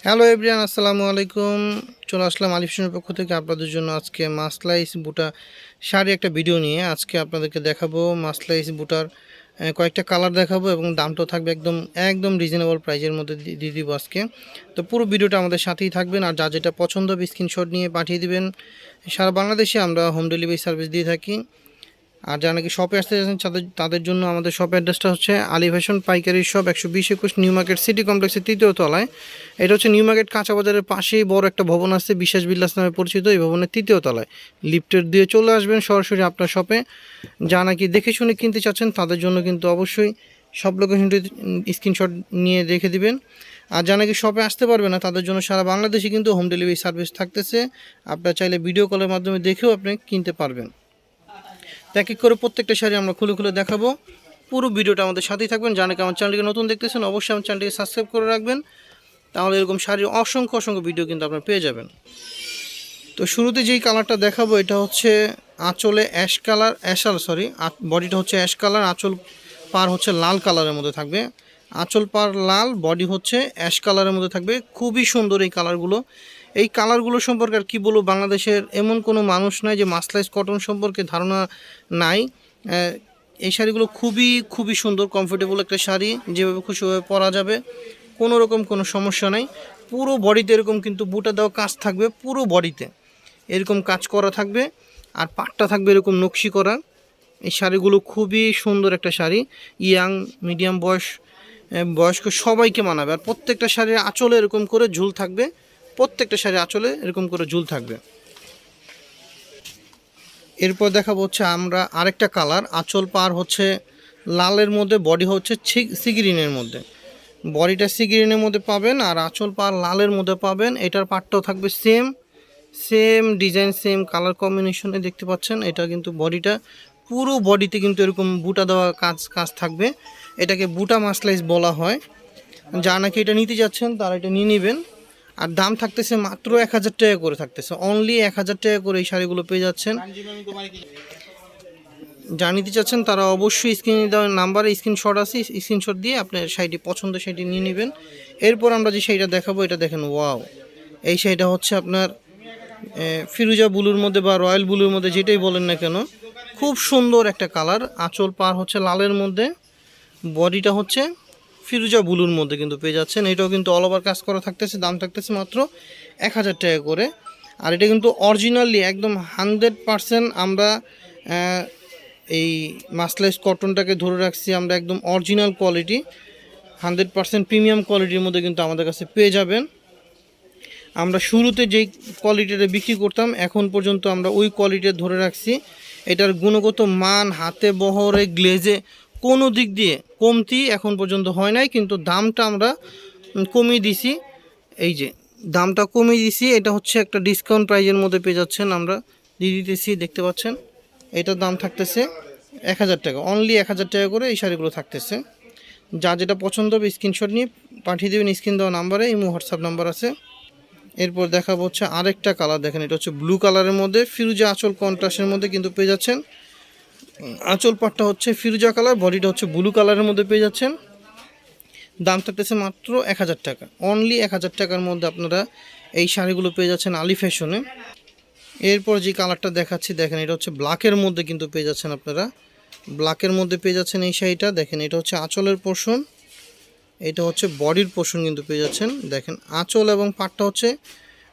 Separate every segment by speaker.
Speaker 1: Hello everyone, আসসালামু আলাইকুম। চলে আসলাম আলিফশনের পক্ষ থেকে আপনাদের জন্য আজকে মাসলাইস বুটা শাড়ি একটা ভিডিও নিয়ে। আজকে আপনাদেরকে দেখাবো মাসলাইস বুটার কয়েকটা কালার দেখাবো এবং দামটাও থাকবে একদম একদম রিজনেবল প্রাইজের মধ্যে দিয়ে দিব আজকে। তো পুরো ভিডিওটা আমাদের সাথেই থাকবেন, আর যা যেটা পছন্দ হবে স্ক্রিনশট নিয়ে পাঠিয়ে দিবেন। সারা বাংলাদেশে আমরা হোম ডেলিভারি সার্ভিস দিয়ে থাকি। আর যারা নাকি শপে আসতে চাচ্ছেন তাদের জন্য আমাদের শপ অ্যাড্রেসটা হচ্ছে আলী ফ্যাশন পাইকারি শপ 120-21 নিউ মার্কেট সিটি কমপ্লেক্সের 3য় তলায়। এটা হচ্ছে নিউ মার্কেট কাঁচা বাজারের পাশেই বড় একটা ভবন আছে, বিশ্বাস বিল্লাস নামে পরিচিত। এই ভবনের 3য় তলায় লিফটের দিয়ে চলে আসবেন সরাসরি আপনার শপে। যারা নাকি দেখে শুনে কিনতে চাচ্ছেন তাদের জন্য কিন্তু অবশ্যই সব লোকেশনটি স্ক্রিনশট নিয়ে রেখে দিবেন। আর যারা নাকি শপে আসতে পারবে না তাদের জন্য সারা বাংলাদেশে কিন্তু হোম ডেলিভারি সার্ভিস থাকতেছে। আপনারা চাইলে ভিডিও কলের মাধ্যমে দেখেও আপনি কিনতে পারবেন। এক এক করে প্রত্যেকটা শাড়ি আমরা খুলে খুলে দেখাবো। পুরো ভিডিওটা আমাদের সাথেই থাকবেন। জানেন আমার চ্যানেলটিকে নতুন দেখতেছেন, অবশ্যই আমার চ্যানেলটিকে সাবস্ক্রাইব করে রাখবেন, তাহলে এরকম শাড়ির অসংখ্য অসংখ্য ভিডিও কিন্তু আপনারা পেয়ে যাবেন। তো শুরুতে যেই কালারটা দেখাবো এটা হচ্ছে আঁচলে অ্যাশ কালার, বডিটা হচ্ছে অ্যাশ কালার, আঁচল পার হচ্ছে লাল কালারের মধ্যে থাকবে। আঁচল পার লাল, বডি হচ্ছে অ্যাশ কালারের মধ্যে থাকবে। খুবই সুন্দর এই কালারগুলো। এই কালারগুলো সম্পর্কে আর কী বলবো, বাংলাদেশের এমন কোনো মানুষ নাই যে মাসলাইস কটন সম্পর্কে ধারণা নাই। এই শাড়িগুলো খুবই খুবই সুন্দর, কমফোর্টেবল একটা শাড়ি, যেভাবে খুশিভাবে পরা যাবে, কোনো রকম কোনো সমস্যা নাই। পুরো বডিতে এরকম কিন্তু বুটা দেওয়া কাজ থাকবে, পুরো বডিতে এরকম কাজ করা থাকবে, আর পাটটা থাকবে এরকম নকশি করা। এই শাড়িগুলো খুবই সুন্দর একটা শাড়ি, ইয়াং মিডিয়াম বয়স্ক সবাইকে মানাবে। আর প্রত্যেকটা শাড়ির আঁচলে এরকম করে ঝুল থাকবে, প্রত্যেকটা শাড়ির আঁচলে এরকম করে ঝুল থাকবে। এরপর দেখাবো হচ্ছে আমরা আরেকটা কালার, আঁচল পার হচ্ছে লালের মধ্যে, বডি হচ্ছে সিগ্রিনের মধ্যে। বডিটা সিগ্রিনের মধ্যে পাবেন আর আঁচল পার লালের মধ্যে পাবেন। এটার পাটটাও থাকবে same same design, same colour কম্বিনেশনে দেখতে পাচ্ছেন। এটা কিন্তু বডিটা পুরো বডিতে কিন্তু এরকম বুটা দেওয়া কাজ থাকবে। এটাকে বুটা মাসলাইস বলা হয়। যা নাকি এটা নিতে যাচ্ছেন তারা এটা নিয়ে নেবেন। আর দাম থাকতেছে মাত্র 1000 টাকা করে থাকতেছে, অনলি 1000 টাকা করে এই শাড়িগুলো পেয়ে যাচ্ছেন। যা নিতে চাচ্ছেন তারা অবশ্যই স্ক্রিনে দেওয়া নাম্বারে স্ক্রিনশট আছে, স্ক্রিনশট দিয়ে আপনার শাড়িটি পছন্দ শাড়িটি নিয়ে নেবেন। এরপর আমরা যে শাড়িটা দেখাবো এটা দেখেন, ওয়াও! এই শাড়িটা হচ্ছে আপনার ফিরোজা ব্লুর মধ্যে বা রয়্যাল ব্লুর মধ্যে, যেটাই বলেন না কেন, খুব সুন্দর একটা কালার। আঁচল পার হচ্ছে লালের মধ্যে, বডিটা হচ্ছে ফিরোজা ব্লুর মধ্যে কিন্তু পেয়ে যাচ্ছেন। এটাও কিন্তু অল ওভার কাজ করা থাকতেছে, দাম থাকতেছে মাত্র 1000 টাকা করে। আর এটা কিন্তু অরিজিনালি একদম 100% আমরা এই মাসলাইস কটনটাকে ধরে রাখছি আমরা, একদম অরিজিনাল কোয়ালিটি, 100% প্রিমিয়াম কোয়ালিটির মধ্যে কিন্তু আমাদের কাছে পেয়ে যাবেন। আমরা শুরুতে যেই কোয়ালিটিটা বিক্রি করতাম এখন পর্যন্ত আমরা ওই কোয়ালিটি ধরে রাখছি। এটার গুণগত মান, হাতে বহরে, গ্লেজে কোনো দিক দিয়ে কমতি এখন পর্যন্ত হয় নাই, কিন্তু দামটা আমরা কমিয়ে দিছি। এই যে দামটা কমিয়ে দিছি, এটা হচ্ছে একটা ডিসকাউন্ট প্রাইজের মধ্যে পেয়ে যাচ্ছেন, আমরা দিয়ে দিতেছি, দেখতে পাচ্ছেন। এটার দাম থাকতেছে 1000 টাকা, অনলি 1000 টাকা করে এই শাড়িগুলো থাকতেছে। যা যেটা পছন্দ হবে স্ক্রিনশট নিয়ে পাঠিয়ে দেবেন স্ক্রিন দেওয়া নাম্বারে, এই হোয়াটসঅ্যাপ নাম্বার আছে। এরপর দেখাবো হচ্ছে আরেকটা কালার, দেখেন এটা হচ্ছে ব্লু কালারের মধ্যে, ফিরোজা আঁচল কন্ট্রাস্টের মধ্যে কিন্তু পেয়ে যাচ্ছেন। আঁচল পাটটা হচ্ছে ফিরোজা কালার, বডিটা হচ্ছে ব্লু কালারের মধ্যে পেয়ে যাচ্ছেন। দাম থাকতেছে মাত্র 1000 টাকা, অনলি 1000 টাকার মধ্যে আপনারা এই শাড়িগুলো পেয়ে যাচ্ছেন আলী ফ্যাশনে। এরপর যে কালারটা দেখাচ্ছি দেখেন, এটা হচ্ছে ব্ল্যাকের মধ্যে কিন্তু পেয়ে যাচ্ছেন আপনারা, ব্ল্যাকের মধ্যে পেয়ে যাচ্ছেন এই শাড়িটা। দেখেন এটা হচ্ছে আঁচলের পোর্শন, এটা হচ্ছে বডির পোর্শন কিন্তু পেয়ে যাচ্ছেন। দেখেন আঁচল এবং পাটটা হচ্ছে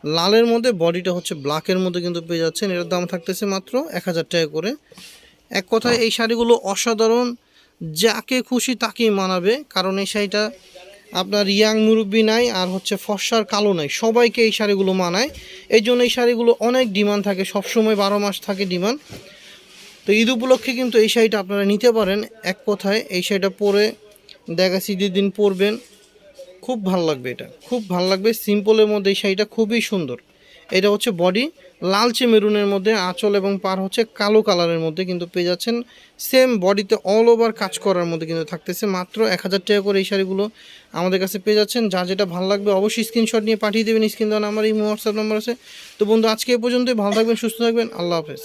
Speaker 1: লালের মধ্যে, বডিটা হচ্ছে ব্ল্যাকের মধ্যে কিন্তু পেয়ে যাচ্ছেন। এটার দাম থাকতেছে মাত্র 1000 টাকা করে। এক কথায় এই শাড়িগুলো অসাধারণ, যাকে খুশি তাকেই মানাবে, কারণ এই শাড়িটা আপনার ইয়াং মুরব্বি নাই আর হচ্ছে ফর্সার কালো নাই, সবাইকে এই শাড়িগুলো মানায়। এই জন্য এই শাড়িগুলো অনেক ডিমান্ড থাকে, সবসময় 12 মাস থাকে ডিমান্ড। তো ঈদ উপলক্ষে কিন্তু এই শাড়িটা আপনারা নিতে পারেন। এক কথায় এই শাড়িটা পরে দেখাচ্ছি, ঈদের দিন পরবেন, খুব ভালো লাগবে, এটা খুব ভালো লাগবে। সিম্পলের মধ্যে এই শাড়িটা খুবই সুন্দর। এটা হচ্ছে বডি লালচে মেরুনের মধ্যে, আঁচল এবং পার হচ্ছে কালো কালারের মধ্যে কিন্তু পেয়ে যাচ্ছেন। সেম বডিতে অল ওভার কাজ করার মধ্যে কিন্তু থাকতেছে। মাত্র 1000 টাকা করে এই শাড়িগুলো আমাদের কাছে পেয়ে যাচ্ছেন। যা যেটা ভালো লাগবে অবশ্যই স্ক্রিনশট নিয়ে পাঠিয়ে দেবেন স্ক্রিন দেওয়া নাম্বার, এই হোয়াটসঅ্যাপ নাম্বার আছে। তো বন্ধু, আজকে এ পর্যন্তই। ভালো থাকবেন, সুস্থ থাকবেন, আল্লাহ হাফেজ।